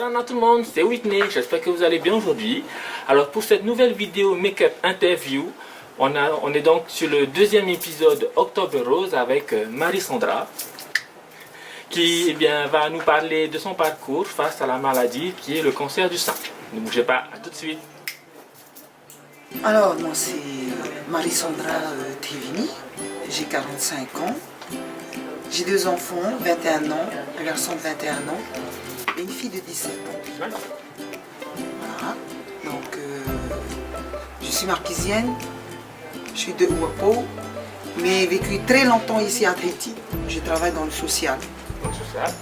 Salam tout le monde, c'est Whitney, j'espère que vous allez bien aujourd'hui. Alors pour cette nouvelle vidéo make-up interview, on est donc sur le deuxième épisode Octobre Rose avec Marie-Sandra qui va nous parler de son parcours face à la maladie qui est le cancer du sein. Ne bougez pas, à tout de suite. Alors moi c'est Marie-Sandra Tevini, j'ai 45 ans, j'ai 2 enfants, 21 ans, un garçon de 21 ans et une fille de 17 ans. Voilà, donc je suis marquisienne, je suis de Ouapo, mais j'ai vécu très longtemps ici à Tahiti. Je travaille dans le social. Dans le social.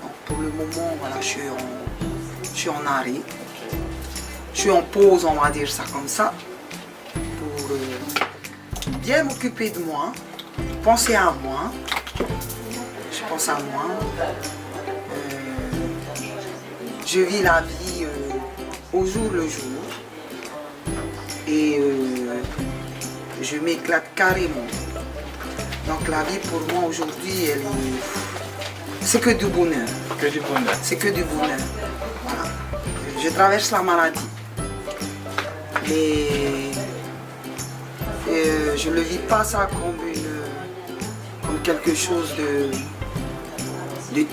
Donc, pour le moment, voilà, je suis en arrêt. Je suis en pause, on va dire ça comme ça, pour bien m'occuper de moi, penser à moi. Je pense à moi. Je vis la vie au jour le jour et je m'éclate carrément. Donc la vie pour moi aujourd'hui, c'est que du bonheur. Que du bonheur. C'est que du bonheur. Voilà. Je traverse la maladie. Mais je ne le vis pas ça comme quelque chose de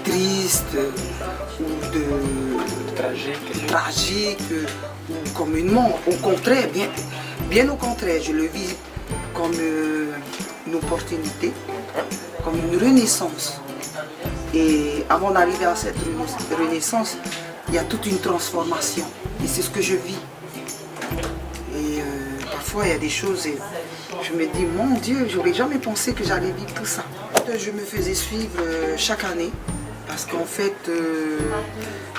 triste ou de tragique ou comme une mort. Au contraire, bien au contraire, je le vis comme une opportunité, comme une renaissance. Et avant d'arriver à cette renaissance, il y a toute une transformation. Et c'est ce que je vis. Et parfois, il y a des choses et je me dis, mon Dieu, j'aurais jamais pensé que j'allais vivre tout ça. Je me faisais suivre chaque année parce qu'en fait,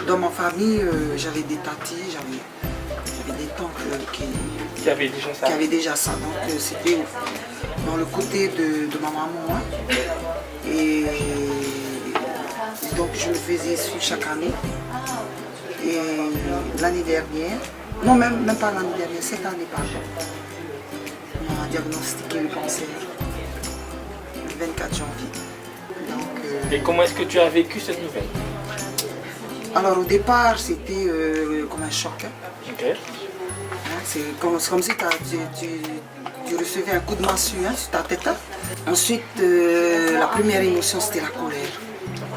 dans ma famille, j'avais des tatis, j'avais des tancles qui avaient déjà ça. Donc c'était dans le côté de ma maman. Hein. Et donc je me faisais suivre chaque année. Et l'année dernière, non même pas l'année dernière, cette année pardon, on m'a diagnostiqué le cancer le 24 janvier. Donc, et comment est-ce que tu as vécu cette nouvelle? Alors au départ c'était comme un choc. Hein. Ok. Hein, c'est comme si tu recevais un coup de massue hein, sur ta tête. Hein. Ensuite la première émotion c'était la colère.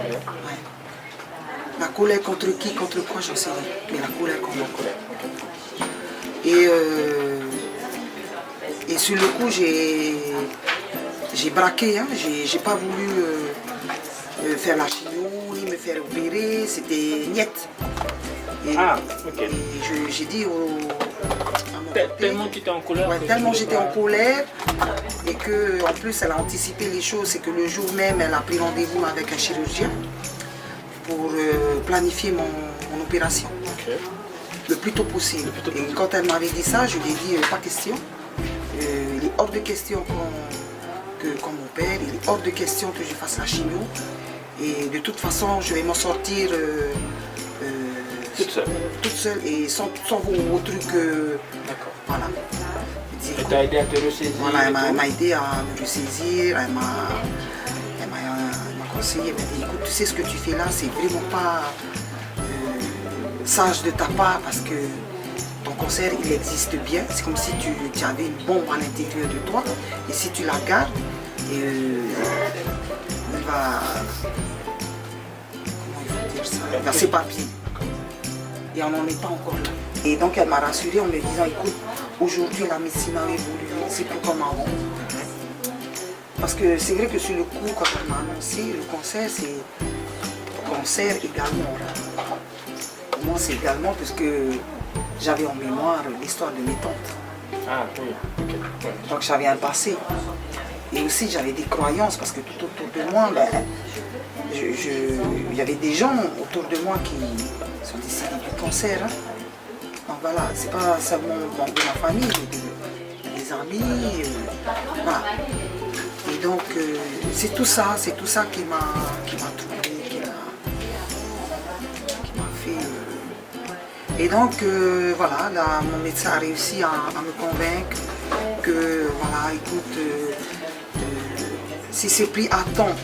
Ouais. La colère contre qui, contre quoi, j'en sais rien. Mais la colère contre la colère. Et sur le coup, j'ai braqué. Hein. J'ai pas voulu faire la chimio, ni me faire opérer. C'était niet. Ok. Et j'ai dit à mon côté, Tellement tu étais en colère. Ouais, tellement j'étais en colère. Et que en plus, elle a anticipé les choses. C'est que le jour même, elle a pris rendez-vous avec un chirurgien pour planifier mon opération le plus tôt possible. Et quand elle m'avait dit ça, je lui ai dit pas question. Il est hors de question qu'on m'opère, il est hors de question que je fasse la chimio. Et de toute façon, je vais m'en sortir toute seule et sans vos trucs. D'accord. Voilà. Elle t'a aidé à te ressaisir. Voilà, elle m'a aidé à me ressaisir, elle m'a conseillé, elle m'a dit écoute, tu sais ce que tu fais là, c'est vraiment pas sage de ta part parce que ton cancer il existe bien, c'est comme si tu avais une bombe à l'intérieur de toi et si tu la gardes, elle va, comment il faut dire ça, elle va s'éparpiller et on n'en est pas encore là. Et donc elle m'a rassurée en me disant écoute, aujourd'hui la médecine a évolué, c'est plus comme avant. Parce que c'est vrai que sur le coup, quand on m'a annoncé le cancer, c'est cancer également. Pour moi, c'est également parce que j'avais en mémoire l'histoire de mes tantes. Ah oui, ok. Ouais. Donc j'avais un passé. Et aussi j'avais des croyances parce que tout autour de moi, il y avait des gens autour de moi qui sont décédés du cancer. Hein. Donc voilà, c'est pas seulement de ma famille, mais des amis. Voilà. Et donc c'est tout ça qui m'a troublé, qui m'a fait. Et donc voilà, là, mon médecin a réussi à me convaincre que voilà, écoute, si c'est pris à temps,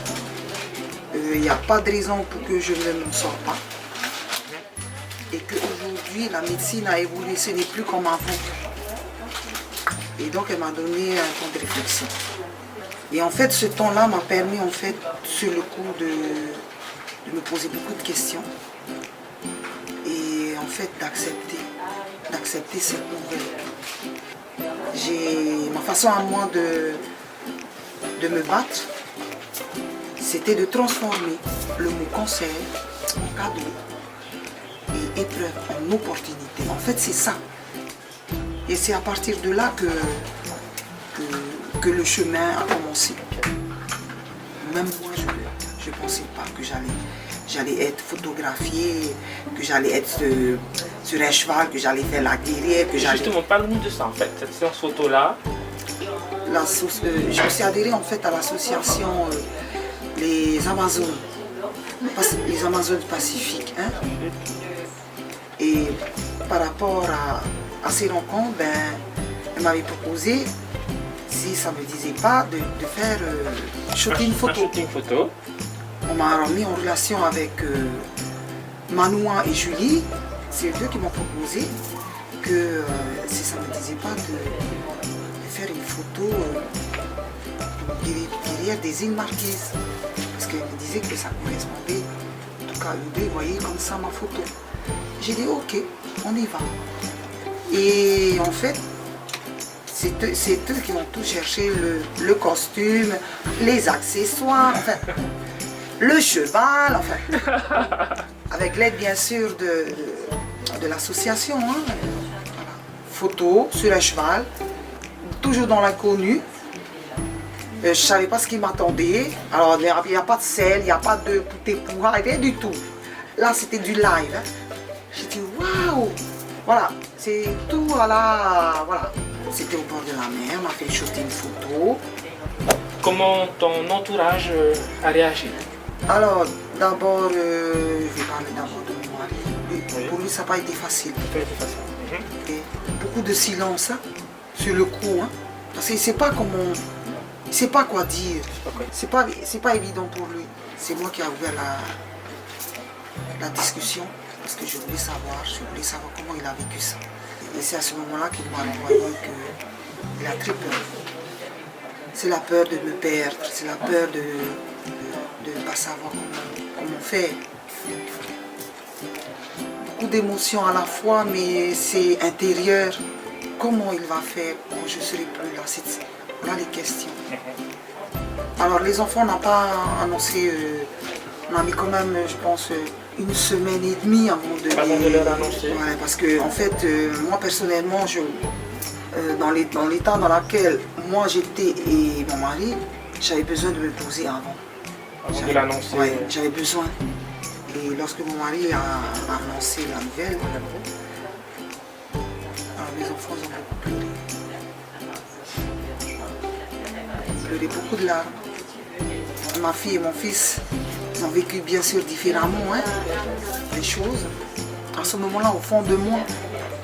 il n'y a pas de raison pour que je ne m'en sorte pas. et qu'aujourd'hui la médecine a évolué, ce n'est plus comme avant. Et donc elle m'a donné un temps de réflexion. Et en fait ce temps-là m'a permis en fait sur le coup de me poser beaucoup de questions et en fait d'accepter cette nouvelle. Ma façon à moi de me battre, c'était de transformer le mot cancer en cadeau et épreuve en opportunité. En fait, c'est ça. Et c'est à partir de là que le chemin a commencé. Même moi, je ne pensais pas que j'allais être photographiée, que j'allais être sur un cheval, que j'allais faire la guerrière. Justement, parle-nous de ça en fait, cette séance photo-là. Je me suis adhérée en fait à l'association les Amazones du Pacifique. Hein? Et par rapport à ces rencontres, elle m'avait proposé, si ça ne me disait pas, de faire shooting photo. On m'a mis en relation avec Manoua et Julie. C'est eux qui m'ont proposé que si ça ne me disait pas de faire une photo derrière des îles Marquises. Parce qu'elle me disait que ça correspondait, en tout cas eux deux, vous voyez comme ça ma photo. J'ai dit ok, on y va. Et en fait, c'est eux qui ont tout cherché, le costume, les accessoires, enfin, le cheval, enfin, avec l'aide bien sûr de l'association. Hein, voilà. Photo sur un cheval, toujours dans l'inconnu. Je ne savais pas ce qui m'attendait. Alors, il n'y a pas de sel, il n'y a pas de pouté-poura, rien du tout. Là, c'était du live. Hein. J'ai dit, waouh! Voilà, c'est tout à la... Voilà. C'était au bord de la mer, on a fait shooting photo. Comment ton entourage a réagi? Alors, d'abord, je vais parler d'abord de mon mari. Oui. Pour lui, ça n'a pas été facile. Et beaucoup de silence hein, sur le coup. Hein, parce qu'il ne sait pas comment... Il ne sait pas quoi dire. C'est pas évident pour lui. C'est moi qui ai ouvert la discussion parce que je voulais savoir comment il a vécu ça. Et c'est à ce moment-là qu'il m'a envoyé qu'il a très peur. C'est la peur de me perdre, c'est la peur de ne pas savoir comment faire. Beaucoup d'émotions à la fois, mais c'est intérieur. Comment il va faire quand je ne serai plus là? Voilà les questions. Alors les enfants n'ont pas annoncé, on a mis quand même, je pense, une semaine et demie avant de leur annoncer. Ouais, parce que en fait, moi personnellement, dans l'état dans lequel moi j'étais et mon mari, j'avais besoin de me poser avant. Avant de l'annoncer. Ouais, j'avais besoin. Et lorsque mon mari a annoncé la nouvelle, alors mes enfants ont beaucoup pleuré. Beaucoup de larmes. Ma fille et mon fils, ils ont vécu bien sûr différemment hein, les choses. À ce moment-là, au fond de moi,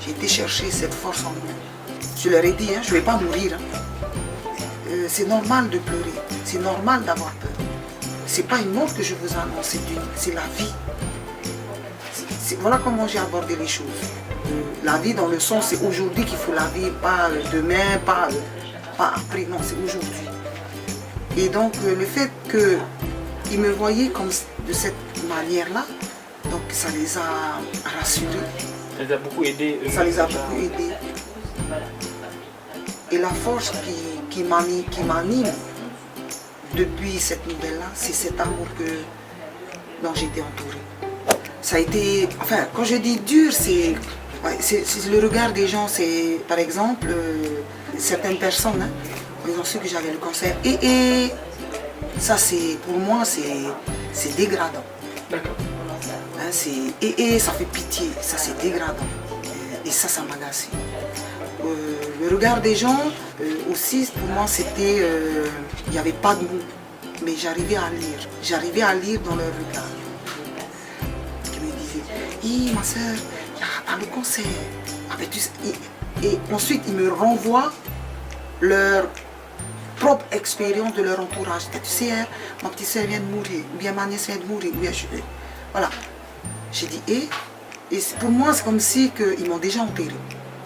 j'ai été chercher cette force en moi. Je leur ai dit, hein, je ne vais pas mourir. Hein. C'est normal de pleurer, c'est normal d'avoir peur. C'est pas une mort que je vous annonce, c'est la vie. Voilà comment j'ai abordé les choses. La vie dans le sens, c'est aujourd'hui qu'il faut la vivre, pas demain, pas après, non, c'est aujourd'hui. Et donc le fait qu'ils me voyaient comme de cette manière-là, donc ça les a rassurés. Ça les a beaucoup aidés. Ça les a beaucoup aidés. Et la force qui m'anime depuis cette nouvelle-là, c'est cet amour dont j'ai été entourée. Ça a été, enfin, quand je dis dur, c'est le regard des gens. C'est par exemple certaines personnes. Hein, ils ont su que j'avais le cancer. Et ça, pour moi, c'est dégradant. D'accord. Hein, et ça fait pitié, ça c'est dégradant. Et ça m'agace. Le regard des gens, aussi, pour moi, c'était... il n'y avait pas de mots, mais j'arrivais à lire. J'arrivais à lire dans leur regard. Qui me disaient, ma soeur, il y a le cancer. Ah, ben, et ensuite, ils me renvoient leur propre expérience de leur entourage. Tu sais, hein, ma petite soeur vient de mourir, ou bien ma nièce vient de mourir, ou bien voilà. J'ai dit, Et pour moi, c'est comme si ils m'ont déjà enterré.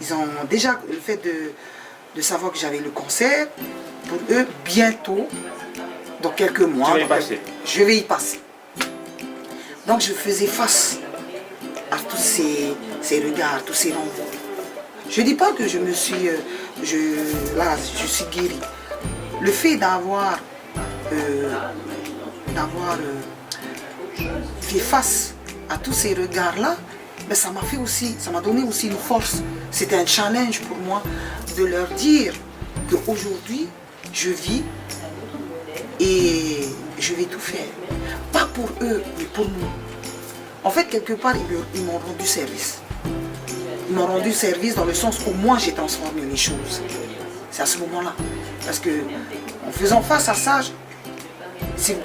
Ils ont déjà, le fait de savoir que j'avais le cancer, pour eux, bientôt, dans quelques mois, je vais y passer. Donc je faisais face à tous ces regards, tous ces renvois. Je ne dis pas que je me suis, là, je suis guérie. Le fait d'avoir fait face à tous ces regards-là, ben, ça m'a fait aussi, ça m'a donné aussi une force. C'était un challenge pour moi de leur dire qu'aujourd'hui, je vis et je vais tout faire. Pas pour eux, mais pour nous. En fait, quelque part, ils m'ont rendu service. Ils m'ont rendu service dans le sens où moi, j'ai transformé les choses. C'est à ce moment-là. Parce que en faisant face à ça,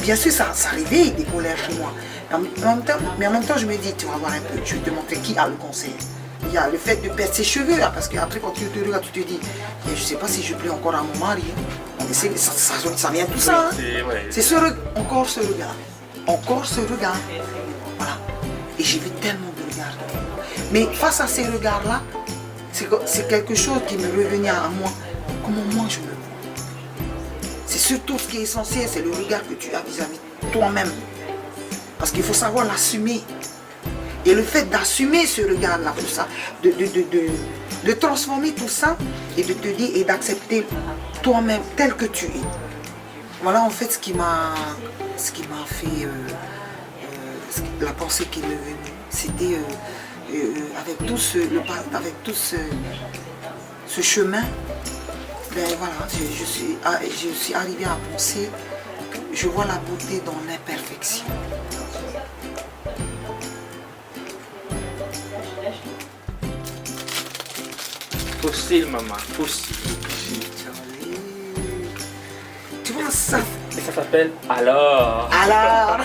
bien sûr, ça réveille des colères chez moi. Mais en même temps, je me dis, tu vas voir un peu, je vais te montrer qui a le cancer. Il y a le fait de perdre ses cheveux, là, parce qu'après, quand tu te regardes, tu te dis, je ne sais pas si je plais encore à mon mari. Ça vient tout ça. C'est encore ce regard. Encore ce regard. Voilà. Et j'ai vu tellement de regards. Mais face à ces regards-là, c'est quelque chose qui me revenait à moi. Comment moi je me vois. C'est surtout ce qui est essentiel, c'est le regard que tu as vis-à-vis de toi-même. Parce qu'il faut savoir l'assumer. Et le fait d'assumer ce regard-là, tout ça, de transformer tout ça et de te dire et d'accepter toi-même tel que tu es. Voilà en fait ce qui m'a fait, la pensée qui m'est venue. C'était avec tout ce chemin, ben voilà, je suis arrivée à penser que je vois la beauté dans l'imperfection. Fossile, maman, fossile. Tu vois ça? Et ça s'appelle Alors. Alors.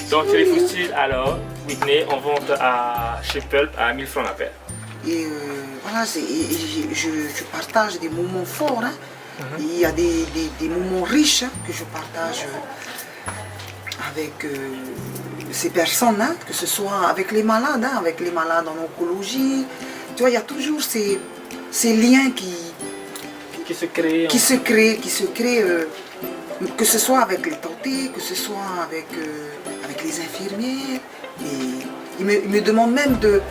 Donc c'est les fossiles Alors, Whitney, on vend chez Pulp à 1000 francs la paire. Et voilà, je partage des moments forts. Hein. Il y a des moments riches hein, que je partage avec ces personnes, hein, que ce soit avec les malades, hein, avec les malades en oncologie. Tu vois, il y a toujours ces liens qui se créent, que ce soit avec les tantés, que ce soit avec les infirmières. Et ils me demandent même de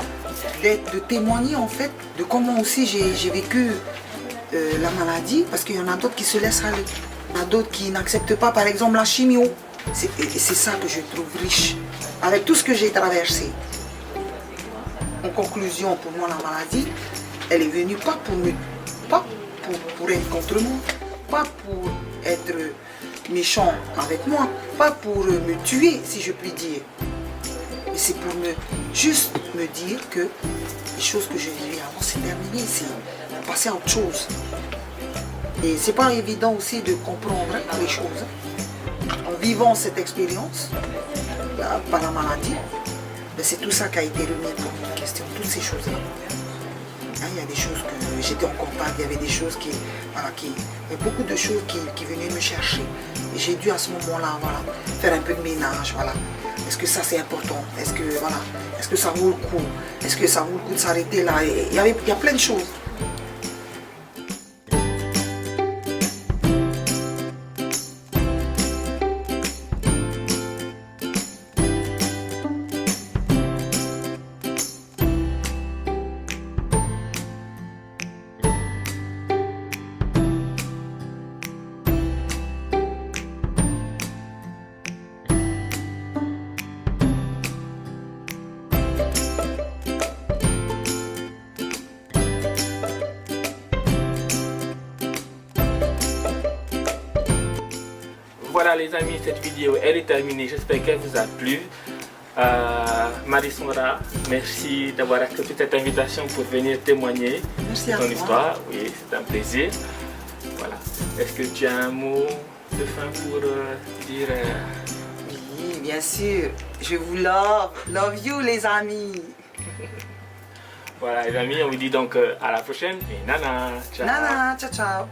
témoigner en fait de comment aussi j'ai vécu la maladie, parce qu'il y en a d'autres qui se laissent aller. Il y en a d'autres qui n'acceptent pas par exemple la chimio. C'est ça que je trouve riche, avec tout ce que j'ai traversé. En conclusion, pour moi la maladie, elle est venue pas pour être contre moi, pas pour être méchant avec moi, pas pour me tuer si je puis dire. Mais c'est pour juste me dire que les choses que je vivais avant c'est terminé, c'est passer à autre chose. Et c'est pas évident aussi de comprendre hein, les choses. En vivant cette expérience, par la maladie, c'est tout ça qui a été remis pour une question, toutes ces choses-là. Il y a des choses que j'étais en contact, il y avait des choses il y a beaucoup de choses qui venaient me chercher. Et j'ai dû à ce moment-là, voilà, faire un peu de ménage, voilà. Est-ce que ça c'est important? Est-ce que ça vaut le coup? Est-ce que ça vaut le coup de s'arrêter là? Il y a plein de choses. Voilà les amis, cette vidéo elle est terminée, j'espère qu'elle vous a plu. Marie-Sondra, merci d'avoir accepté cette invitation pour venir témoigner merci à ton toi. histoire. Oui, c'est un plaisir. Voilà. Est-ce que tu as un mot de fin pour dire Oui, bien sûr. Je vous love you les amis. Voilà les amis, on vous dit donc à la prochaine et nana, ciao. Nana, ciao ciao.